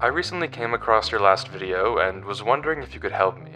I recently came across your last video and was wondering if you could help me.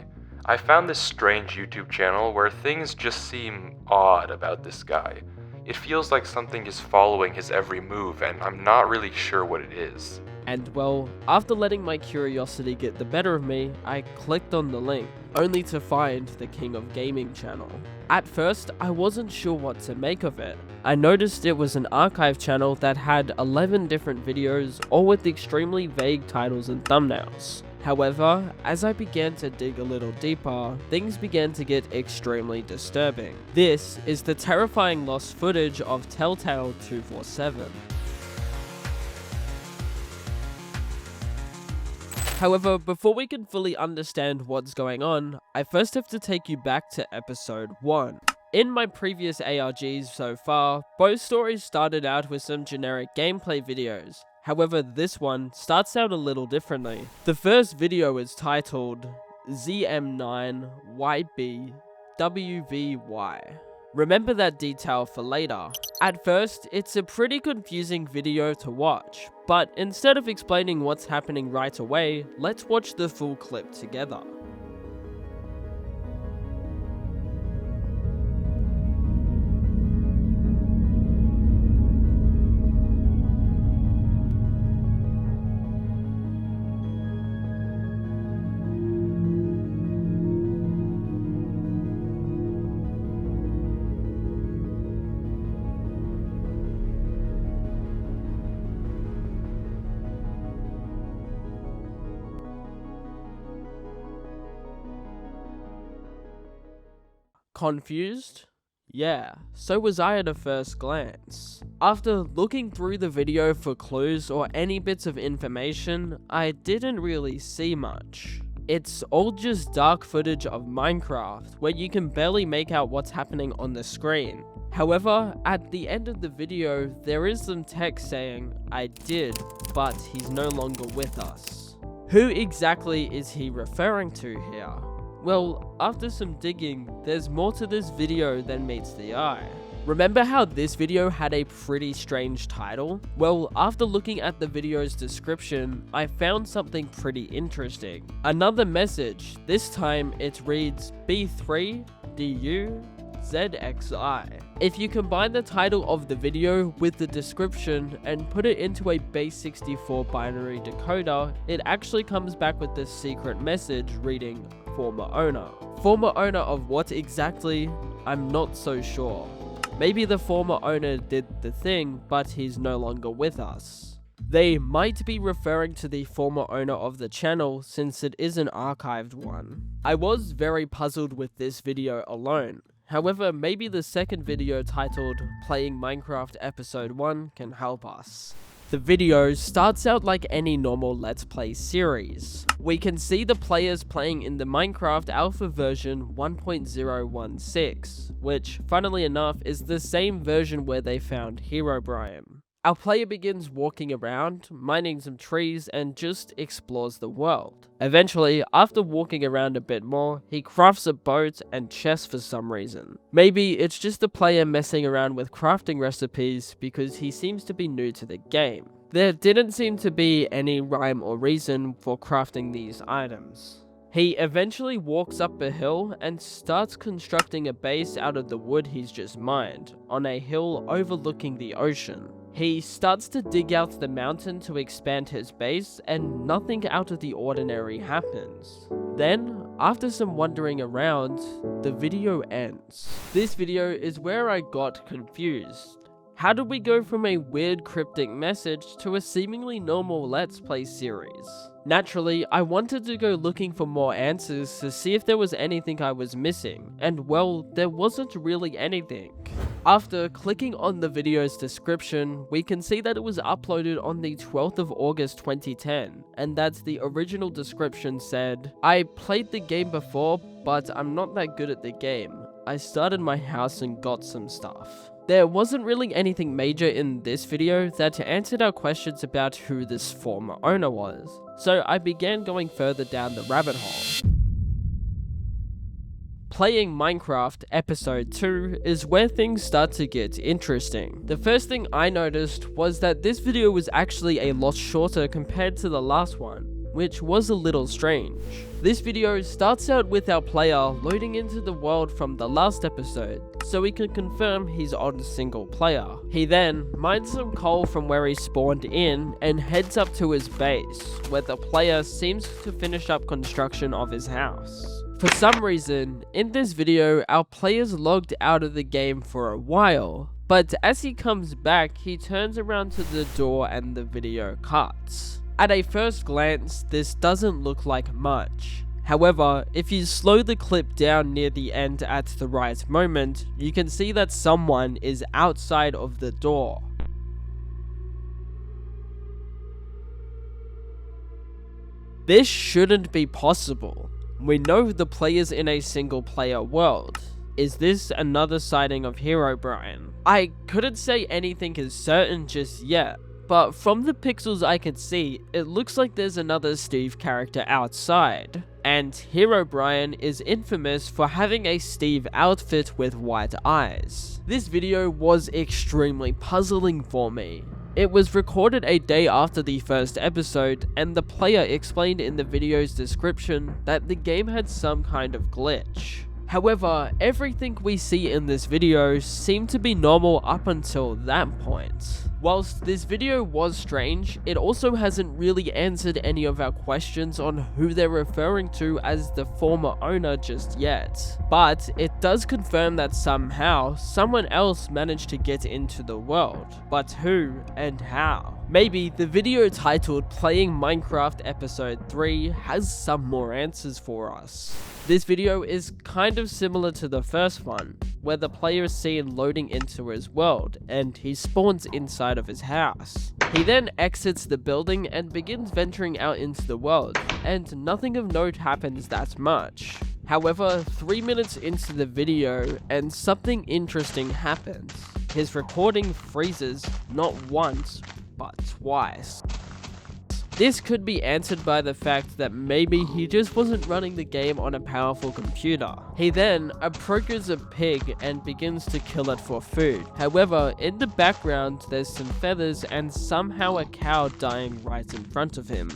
I found this strange YouTube channel where things just seem odd about this guy. It feels like something is following his every move and I'm not really sure what it is. And well, after letting my curiosity get the better of me, I clicked on the link, only to find the King of Gaming channel. At first, I wasn't sure what to make of it. I noticed it was an archive channel that had 11 different videos, all with extremely vague titles and thumbnails. However, as I began to dig a little deeper, things began to get extremely disturbing. This is the terrifying lost footage of TellTale247. However, before we can fully understand what's going on, I first have to take you back to episode 1. In my previous ARGs so far, both stories started out with some generic gameplay videos. However, this one starts out a little differently. The first video is titled ZM9YBWVY. Remember that detail for later. At first, it's a pretty confusing video to watch, but instead of explaining what's happening right away, let's watch the full clip together. Confused? Yeah, so was I at a first glance. After looking through the video for clues or any bits of information, I didn't really see much. It's all just dark footage of Minecraft, where you can barely make out what's happening on the screen. However, at the end of the video, there is some text saying, "I did, but he's no longer with us." Who exactly is he referring to here? Well, after some digging, there's more to this video than meets the eye. Remember how this video had a pretty strange title? Well, after looking at the video's description, I found something pretty interesting. Another message, this time it reads B3DUZXI. If you combine the title of the video with the description and put it into a base 64 binary decoder, it actually comes back with this secret message reading former owner. Former owner of what exactly? I'm not so sure. Maybe the former owner did the thing, but he's no longer with us. They might be referring to the former owner of the channel since it is an archived one. I was very puzzled with this video alone. However, maybe the second video titled Playing Minecraft Episode 1 can help us. The video starts out like any normal Let's Play series. We can see the players playing in the Minecraft alpha version 1.016, which, funnily enough, is the same version where they found Herobrine. Our player begins walking around, mining some trees, and just explores the world. Eventually, after walking around a bit more, he crafts a boat and chest for some reason. Maybe it's just the player messing around with crafting recipes because he seems to be new to the game. There didn't seem to be any rhyme or reason for crafting these items. He eventually walks up a hill and starts constructing a base out of the wood he's just mined, on a hill overlooking the ocean. He starts to dig out the mountain to expand his base, and nothing out of the ordinary happens. Then, after some wandering around, the video ends. This video is where I got confused. How did we go from a weird cryptic message to a seemingly normal Let's Play series? Naturally, I wanted to go looking for more answers to see if there was anything I was missing, and well, there wasn't really anything. After clicking on the video's description, we can see that it was uploaded on the 12th of August 2010, and that the original description said, "I played the game before, but I'm not that good at the game. I started my house and got some stuff." There wasn't really anything major in this video that answered our questions about who this former owner was, so I began going further down the rabbit hole. Playing Minecraft Episode 2 is where things start to get interesting. The first thing I noticed was that this video was actually a lot shorter compared to the last one, which was a little strange. This video starts out with our player loading into the world from the last episode, so we can confirm he's on single player. He then mines some coal from where he spawned in and heads up to his base, where the player seems to finish up construction of his house. For some reason, in this video, our player's logged out of the game for a while, but as he comes back, he turns around to the door and the video cuts. At a first glance, this doesn't look like much. However, if you slow the clip down near the end at the right moment, you can see that someone is outside of the door. This shouldn't be possible. We know the player's in a single player world. Is this another sighting of Herobrine? I couldn't say anything is certain just yet, but from the pixels I could see, it looks like there's another Steve character outside. And Herobrine is infamous for having a Steve outfit with white eyes. This video was extremely puzzling for me. It was recorded a day after the first episode, and the player explained in the video's description that the game had some kind of glitch. However, everything we see in this video seemed to be normal up until that point. Whilst this video was strange, it also hasn't really answered any of our questions on who they're referring to as the former owner just yet. But it does confirm that somehow, someone else managed to get into the world. But who and how? Maybe the video titled Playing Minecraft Episode 3 has some more answers for us. This video is kind of similar to the first one, where the player is seen loading into his world, and he spawns inside of his house. He then exits the building and begins venturing out into the world, and nothing of note happens that much. However, 3 minutes into the video, and something interesting happens. His recording freezes not once, but twice. This could be answered by the fact that maybe he just wasn't running the game on a powerful computer. He then approaches a pig and begins to kill it for food. However, in the background there's some feathers and somehow a cow dying right in front of him.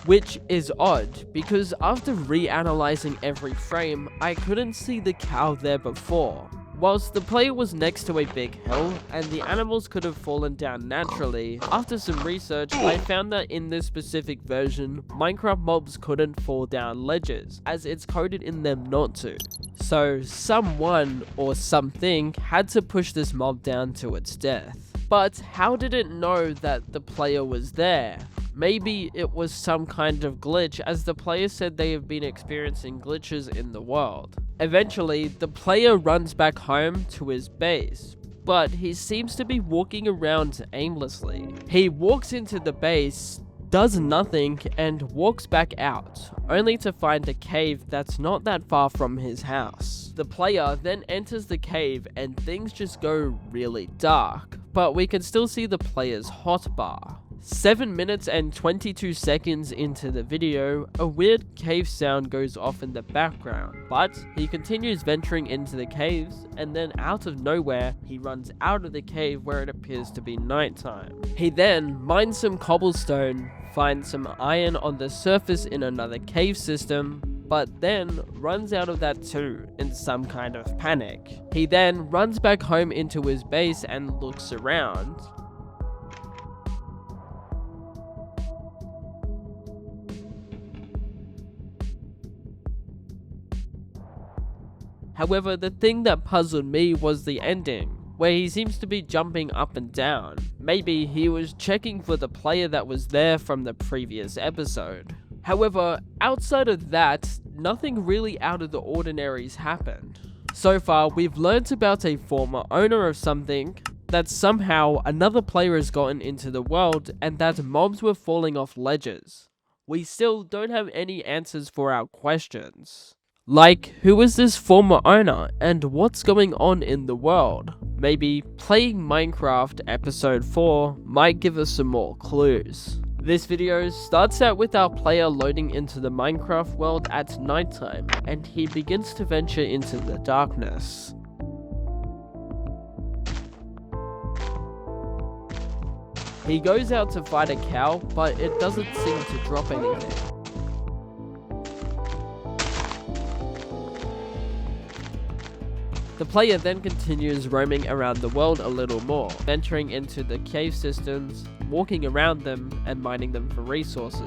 Which is odd, because after reanalyzing every frame, I couldn't see the cow there before. Whilst the player was next to a big hill, and the animals could have fallen down naturally, after some research, I found that in this specific version, Minecraft mobs couldn't fall down ledges, as it's coded in them not to. So someone or something had to push this mob down to its death. But how did it know that the player was there? Maybe it was some kind of glitch, as the player said they have been experiencing glitches in the world. Eventually, the player runs back home to his base, but he seems to be walking around aimlessly. He walks into the base, does nothing, and walks back out, only to find a cave that's not that far from his house. The player then enters the cave and things just go really dark, but we can still see the player's hotbar. 7 minutes and 22 seconds into the video, a weird cave sound goes off in the background, but he continues venturing into the caves, and then out of nowhere, he runs out of the cave where it appears to be nighttime. He then mines some cobblestone, finds some iron on the surface in another cave system, but then runs out of that too in some kind of panic. He then runs back home into his base and looks around. However, the thing that puzzled me was the ending, where he seems to be jumping up and down. Maybe he was checking for the player that was there from the previous episode. However, outside of that, nothing really out of the ordinary's happened. So far, we've learnt about a former owner of something, that somehow another player has gotten into the world, and that mobs were falling off ledges. We still don't have any answers for our questions. Like, who is this former owner, and what's going on in the world? Maybe playing Minecraft episode 4 might give us some more clues. This video starts out with our player loading into the Minecraft world at nighttime, and he begins to venture into the darkness. He goes out to fight a cow, but it doesn't seem to drop anything. The player then continues roaming around the world a little more, venturing into the cave systems, walking around them, and mining them for resources.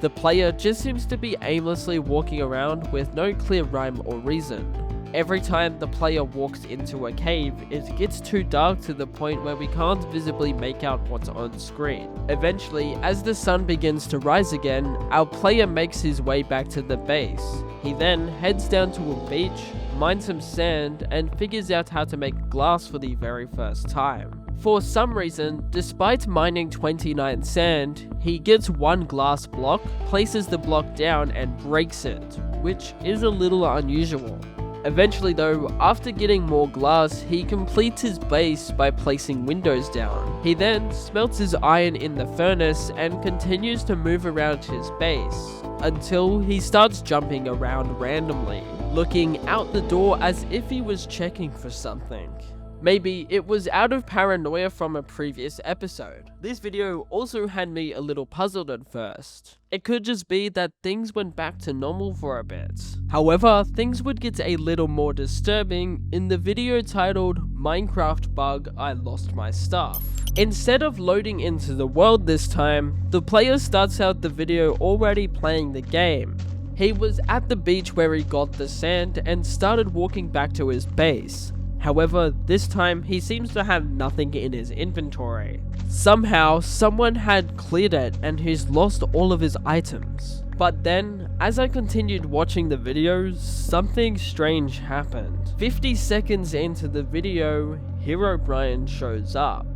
The player just seems to be aimlessly walking around with no clear rhyme or reason. Every time the player walks into a cave, it gets too dark to the point where we can't visibly make out what's on screen. Eventually, as the sun begins to rise again, our player makes his way back to the base. He then heads down to a beach, mines some sand, and figures out how to make glass for the very first time. For some reason, despite mining 29 sand, he gets one glass block, places the block down, and breaks it, which is a little unusual. Eventually though, after getting more glass, he completes his base by placing windows down. He then smelts his iron in the furnace and continues to move around his base, until he starts jumping around randomly, looking out the door as if he was checking for something. Maybe it was out of paranoia from a previous episode. This video also had me a little puzzled at first. It could just be that things went back to normal for a bit. However, things would get a little more disturbing in the video titled Minecraft Bug I Lost My Stuff. Instead of loading into the world this time, the player starts out the video already playing the game. He was at the beach where he got the sand and started walking back to his base. However, this time he seems to have nothing in his inventory. Somehow, someone had cleared it and he's lost all of his items. But then, as I continued watching the video, something strange happened. 50 seconds into the video, Herobrine shows up.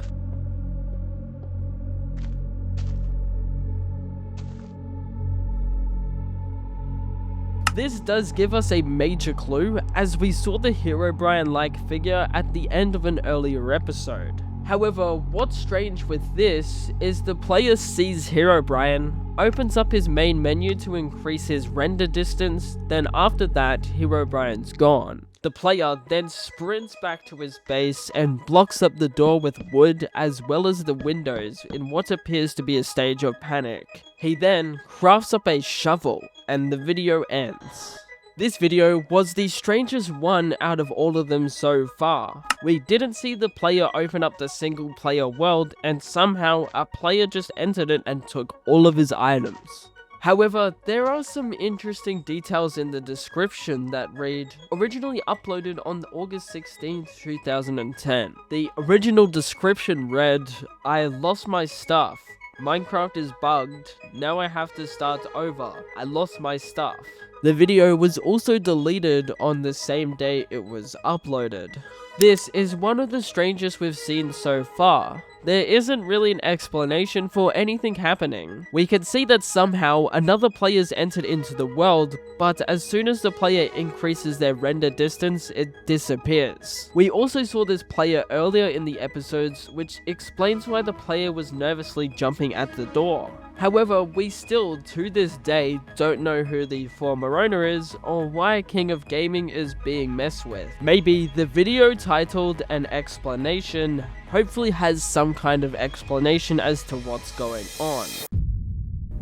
This does give us a major clue, as we saw the Herobrine-like figure at the end of an earlier episode. However, what's strange with this is the player sees Herobrine, opens up his main menu to increase his render distance, then after that, Herobrine's gone. The player then sprints back to his base and blocks up the door with wood as well as the windows in what appears to be a stage of panic. He then crafts up a shovel, and the video ends. This video was the strangest one out of all of them so far. We didn't see the player open up the single player world, and somehow a player just entered it and took all of his items. However, there are some interesting details in the description that read, originally uploaded on August 16, 2010. The original description read, I lost my stuff. Minecraft is bugged. Now I have to start over. I lost my stuff. The video was also deleted on the same day it was uploaded. This is one of the strangest we've seen so far. There isn't really an explanation for anything happening. We can see that somehow another player's entered into the world, but as soon as the player increases their render distance, it disappears. We also saw this player earlier in the episodes, which explains why the player was nervously jumping at the door. However, we still, to this day, don't know who the former owner is, or why King of Gaming is being messed with. Maybe the video titled An Explanation hopefully has some kind of explanation as to what's going on.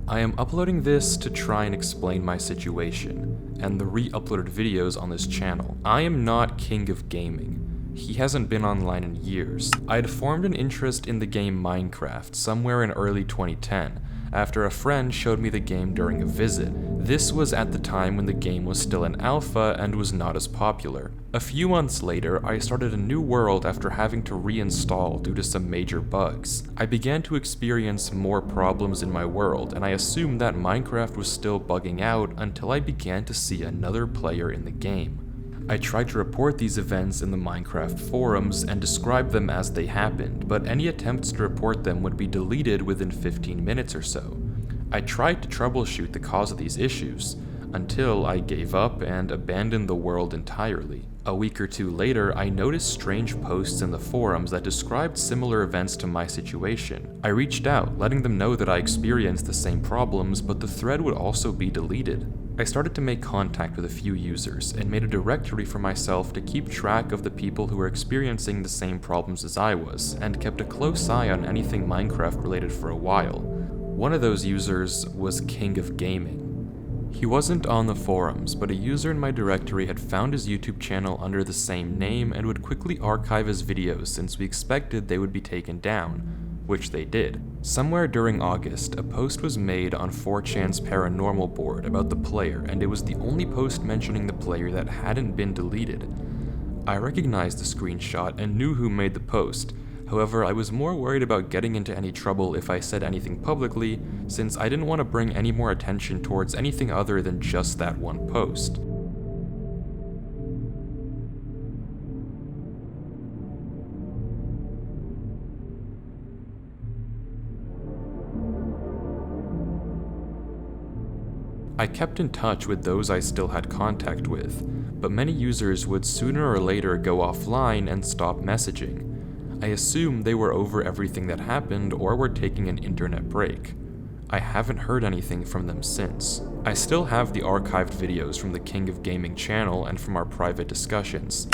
I am uploading this to try and explain my situation, and the re-uploaded videos on this channel. I am not King of Gaming. He hasn't been online in years. I had formed an interest in the game Minecraft somewhere in early 2010, after a friend showed me the game during a visit. This was at the time when the game was still in alpha and was not as popular. A few months later, I started a new world after having to reinstall due to some major bugs. I began to experience more problems in my world, and I assumed that Minecraft was still bugging out until I began to see another player in the game. I tried to report these events in the Minecraft forums and describe them as they happened, but any attempts to report them would be deleted within 15 minutes or so. I tried to troubleshoot the cause of these issues, until I gave up and abandoned the world entirely. A week or two later, I noticed strange posts in the forums that described similar events to my situation. I reached out, letting them know that I experienced the same problems, but the thread would also be deleted. I started to make contact with a few users and made a directory for myself to keep track of the people who were experiencing the same problems as I was, and kept a close eye on anything Minecraft related for a while. One of those users was King of Gaming. He wasn't on the forums, but a user in my directory had found his YouTube channel under the same name and would quickly archive his videos since we expected they would be taken down, which they did. Somewhere during August, a post was made on 4chan's paranormal board about the player, and it was the only post mentioning the player that hadn't been deleted. I recognized the screenshot and knew who made the post. However, I was more worried about getting into any trouble if I said anything publicly, since I didn't want to bring any more attention towards anything other than just that one post. I kept in touch with those I still had contact with, but many users would sooner or later go offline and stop messaging. I assume they were over everything that happened or were taking an internet break. I haven't heard anything from them since. I still have the archived videos from the King of Gaming channel and from our private discussions.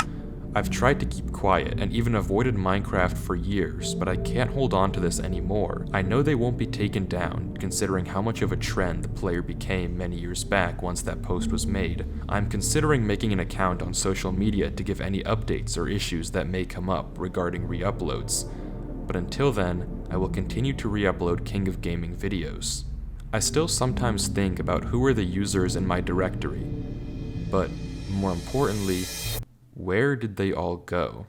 I've tried to keep quiet and even avoided Minecraft for years, but I can't hold on to this anymore. I know they won't be taken down, considering how much of a trend the player became many years back once that post was made. I'm considering making an account on social media to give any updates or issues that may come up regarding re-uploads. But until then, I will continue to re-upload King of Gaming videos. I still sometimes think about who are the users in my directory, but more importantly, where did they all go?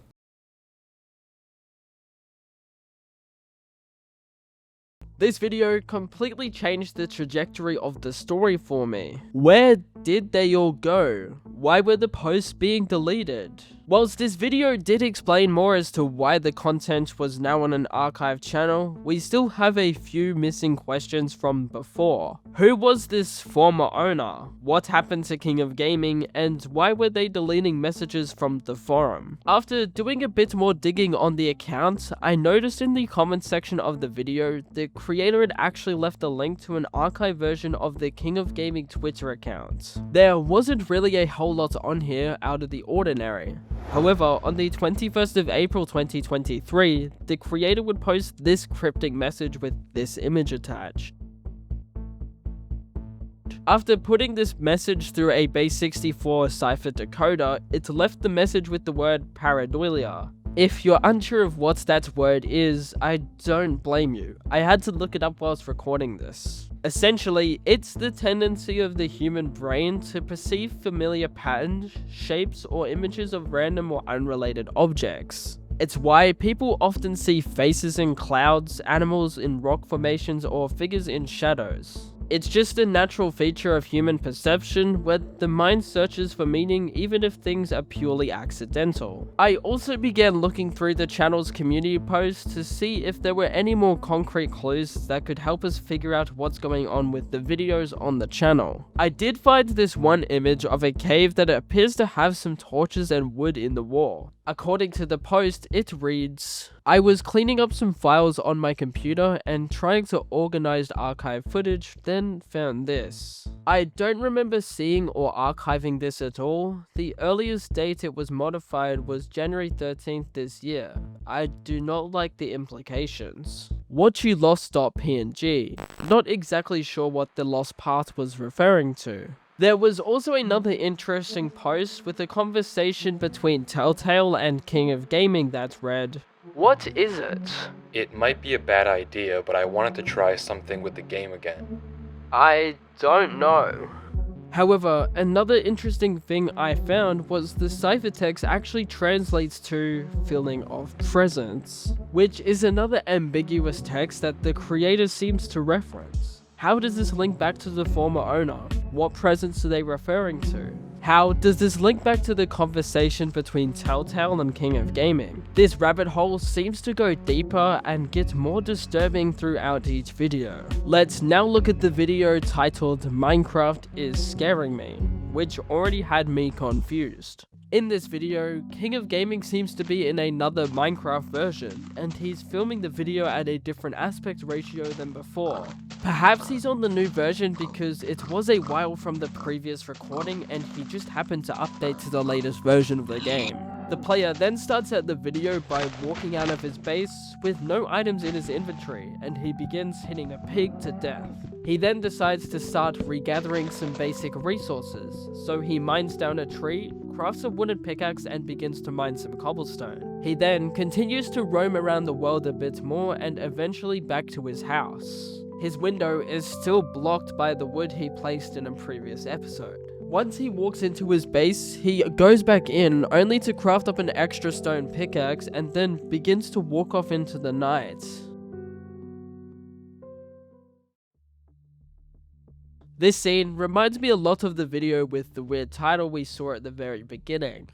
This video completely changed the trajectory of the story for me. Where did they all go? Why were the posts being deleted? Whilst this video did explain more as to why the content was now on an archive channel, we still have a few missing questions from before. Who was this former owner? What happened to King of Gaming? And why were they deleting messages from the forum? After doing a bit more digging on the account, I noticed in the comment section of the video, the creator had actually left a link to an archive version of the King of Gaming Twitter account. There wasn't really a whole lot on here out of the ordinary. However, on the 21st of April 2023, the creator would post this cryptic message with this image attached. After putting this message through a base 64 cipher decoder, it left the message with the word pareidolia. If you're unsure of what that word is, I don't blame you. I had to look it up whilst recording this. Essentially, it's the tendency of the human brain to perceive familiar patterns, shapes, or images of random or unrelated objects. It's why people often see faces in clouds, animals in rock formations, or figures in shadows. It's just a natural feature of human perception where the mind searches for meaning even if things are purely accidental. I also began looking through the channel's community posts to see if there were any more concrete clues that could help us figure out what's going on with the videos on the channel. I did find this one image of a cave that appears to have some torches and wood in the wall. According to the post, it reads, "I was cleaning up some files on my computer and trying to organize archive footage, then found this. I don't remember seeing or archiving this at all. The earliest date it was modified was January 13th this year. I do not like the implications. What you lost.png. Not exactly sure what the lost path was referring to." There was also another interesting post with a conversation between TellTale and King of Gaming that read, "What is it?" It might be a bad idea, but I wanted to try something with the game again. I don't know. However, another interesting thing I found was the ciphertext actually translates to feeling of presence, which is another ambiguous text that the creator seems to reference. How does this link back to the former owner? What presence are they referring to? How does this link back to the conversation between TellTale and King of Gaming? This rabbit hole seems to go deeper and get more disturbing throughout each video. Let's now look at the video titled Minecraft is Scaring Me, which already had me confused. In this video, King of Gaming seems to be in another Minecraft version, and he's filming the video at a different aspect ratio than before. Perhaps he's on the new version because it was a while from the previous recording and he just happened to update to the latest version of the game. The player then starts out the video by walking out of his base with no items in his inventory, and he begins hitting a pig to death. He then decides to start regathering some basic resources, so he mines down a tree, crafts a wooden pickaxe and begins to mine some cobblestone. He then continues to roam around the world a bit more and eventually back to his house. His window is still blocked by the wood he placed in a previous episode. Once he walks into his base, he goes back in only to craft up an extra stone pickaxe and then begins to walk off into the night. This scene reminds me a lot of the video with the weird title we saw at the very beginning.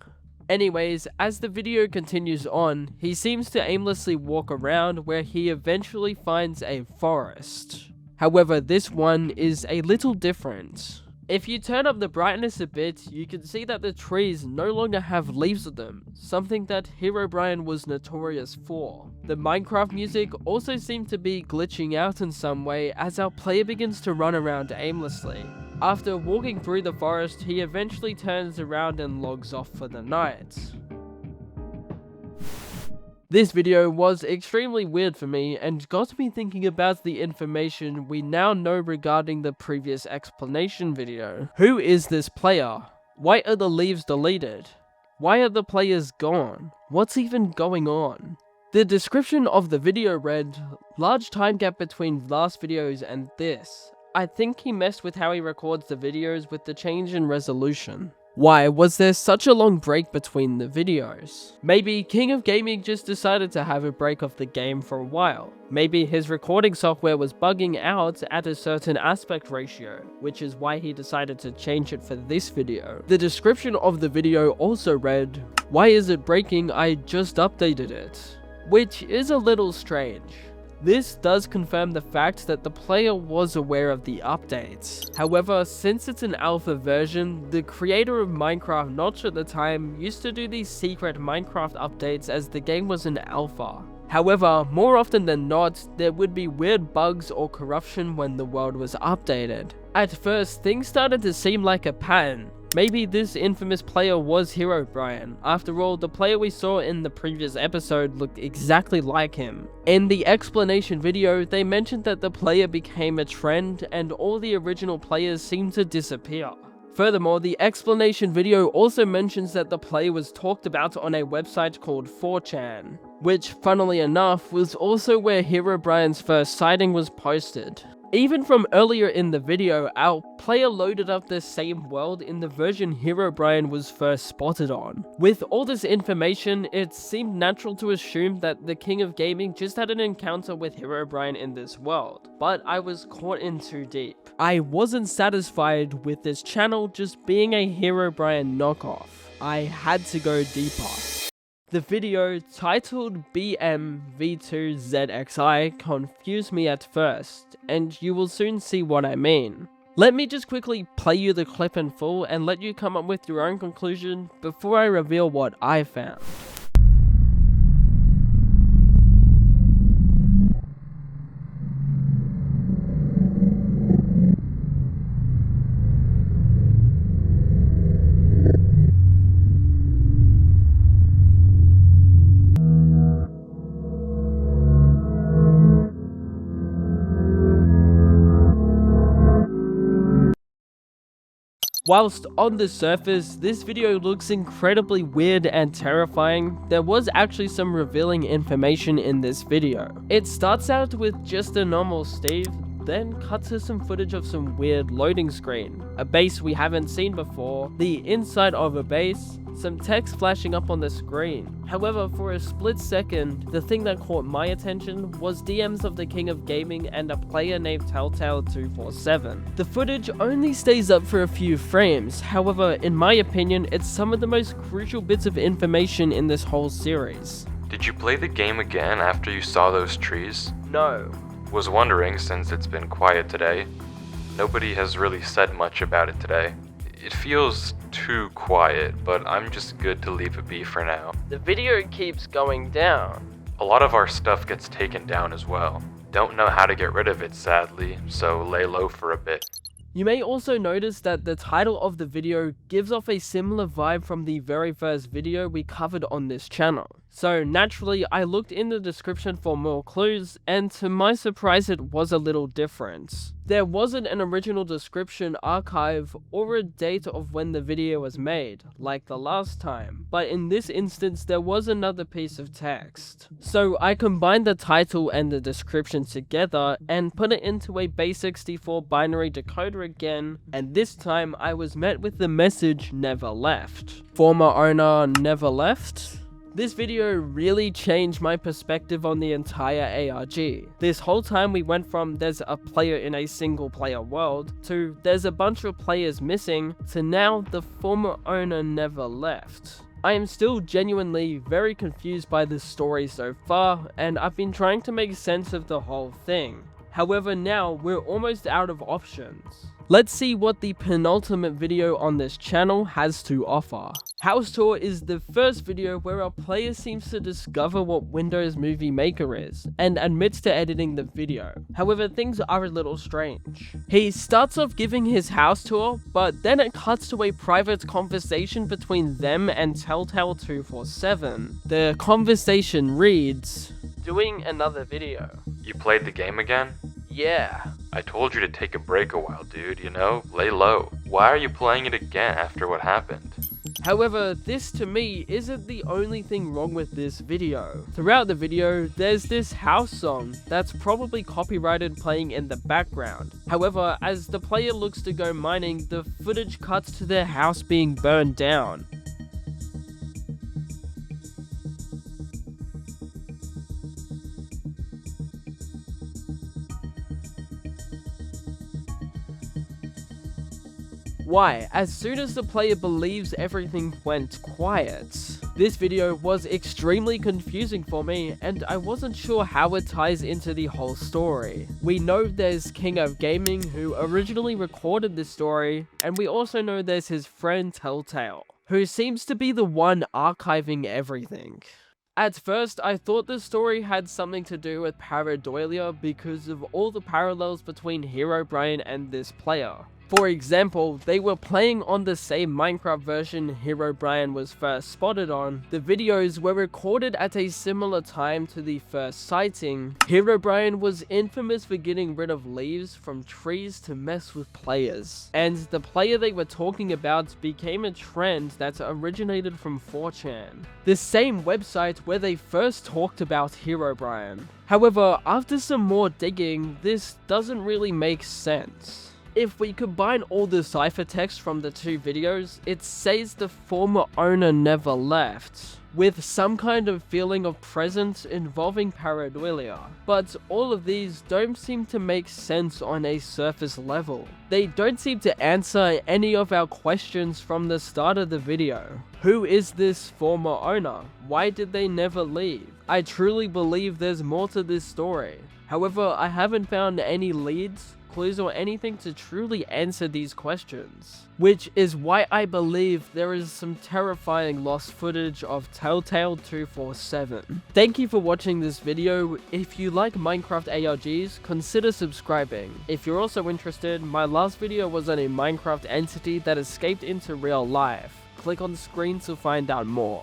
Anyways, as the video continues on, he seems to aimlessly walk around where he eventually finds a forest. However, this one is a little different. If you turn up the brightness a bit, you can see that the trees no longer have leaves on them, something that Herobrine was notorious for. The Minecraft music also seemed to be glitching out in some way as our player begins to run around aimlessly. After walking through the forest, he eventually turns around and logs off for the night. This video was extremely weird for me and got me thinking about the information we now know regarding the previous explanation video. Who is this player? Why are the leaves deleted? Why are the players gone? What's even going on? The description of the video read, large time gap between last videos and this. I think he messed with how he records the videos with the change in resolution. Why was there such a long break between the videos? Maybe King of Gaming just decided to have a break off the game for a while. Maybe his recording software was bugging out at a certain aspect ratio, which is why he decided to change it for this video. The description of the video also read, "Why is it breaking? I just updated it." Which is a little strange. This does confirm the fact that the player was aware of the updates. However, since it's an alpha version, the creator of Minecraft Notch at the time used to do these secret Minecraft updates as the game was an alpha. However, more often than not, there would be weird bugs or corruption when the world was updated. At first, things started to seem like a pattern. Maybe this infamous player was Herobrine. After all, the player we saw in the previous episode looked exactly like him. In the explanation video, they mentioned that the player became a trend and all the original players seemed to disappear. Furthermore, the explanation video also mentions that the player was talked about on a website called 4chan, which, funnily enough, was also where Herobrine's first sighting was posted. Even from earlier in the video, our player loaded up the same world in the version Herobrine was first spotted on. With all this information, it seemed natural to assume that the King of Gaming just had an encounter with Herobrine in this world, but I was caught in too deep. I wasn't satisfied with this channel just being a Herobrine knockoff. I had to go deeper. The video, titled BMV2ZXI, confused me at first, and you will soon see what I mean. Let me just quickly play you the clip in full and let you come up with your own conclusion before I reveal what I found. Whilst on the surface, this video looks incredibly weird and terrifying, there was actually some revealing information in this video. It starts out with just a normal Steve, then cuts to some footage of some weird loading screen. a base we haven't seen before, the inside of a base, some text flashing up on the screen. However, for a split second, the thing that caught my attention was DMs of the King of Gaming and a player named TellTale247. The footage only stays up for a few frames, however, in my opinion, it's some of the most crucial bits of information in this whole series. Did you play the game again after you saw those trees? No. Was wondering, since it's been quiet today. Nobody has really said much about it today. It feels too quiet, but I'm just good to leave it be for now. The video keeps going down. A lot of our stuff gets taken down as well. Don't know how to get rid of it, sadly, so lay low for a bit. You may also notice that the title of the video gives off a similar vibe from the very first video we covered on this channel. So naturally, I looked in the description for more clues, and to my surprise it was a little different. There wasn't an original description archive or a date of when the video was made, like the last time, but in this instance there was another piece of text. So I combined the title and the description together and put it into a base 64 binary decoder again, and this time I was met with the message "never left." Former owner never left? This video really changed my perspective on the entire ARG. This whole time we went from there's a player in a single player world, to there's a bunch of players missing, to now the former owner never left. I am still genuinely very confused by this story so far, and I've been trying to make sense of the whole thing. However, now we're almost out of options. Let's see what the penultimate video on this channel has to offer. House Tour is the first video where our player seems to discover what Windows Movie Maker is, and admits to editing the video. However, things are a little strange. He starts off giving his house tour, but then it cuts to a private conversation between them and TellTale247. The conversation reads, "Doing another video." You played the game again? Yeah. I told you to take a break a while, dude, you know? Lay low. Why are you playing it again after what happened? However, this to me isn't the only thing wrong with this video. Throughout the video, there's this house song that's probably copyrighted playing in the background. However, as the player looks to go mining, the footage cuts to their house being burned down. Why? As soon as the player believes everything went quiet. This video was extremely confusing for me, and I wasn't sure how it ties into the whole story. We know there's King of Gaming, who originally recorded this story, and we also know there's his friend TellTale, who seems to be the one archiving everything. At first, I thought the story had something to do with pareidolia because of all the parallels between Herobrine and this player. For example, they were playing on the same Minecraft version Herobrine was first spotted on. The videos were recorded at a similar time to the first sighting. Herobrine was infamous for getting rid of leaves from trees to mess with players. And the player they were talking about became a trend that originated from 4chan, the same website where they first talked about Herobrine. However, after some more digging, this doesn't really make sense. If we combine all the ciphertext from the two videos, it says the former owner never left, with some kind of feeling of presence involving pareidolia. But all of these don't seem to make sense on a surface level. They don't seem to answer any of our questions from the start of the video. Who is this former owner? Why did they never leave? I truly believe there's more to this story. However, I haven't found any leads, clues or anything to truly answer these questions, which is why I believe there is some terrifying lost footage of TellTale247. Thank you for watching this video. If you like Minecraft ARGs, consider subscribing. If you're also interested, my last video was on a Minecraft entity that escaped into real life. Click on the screen to find out more.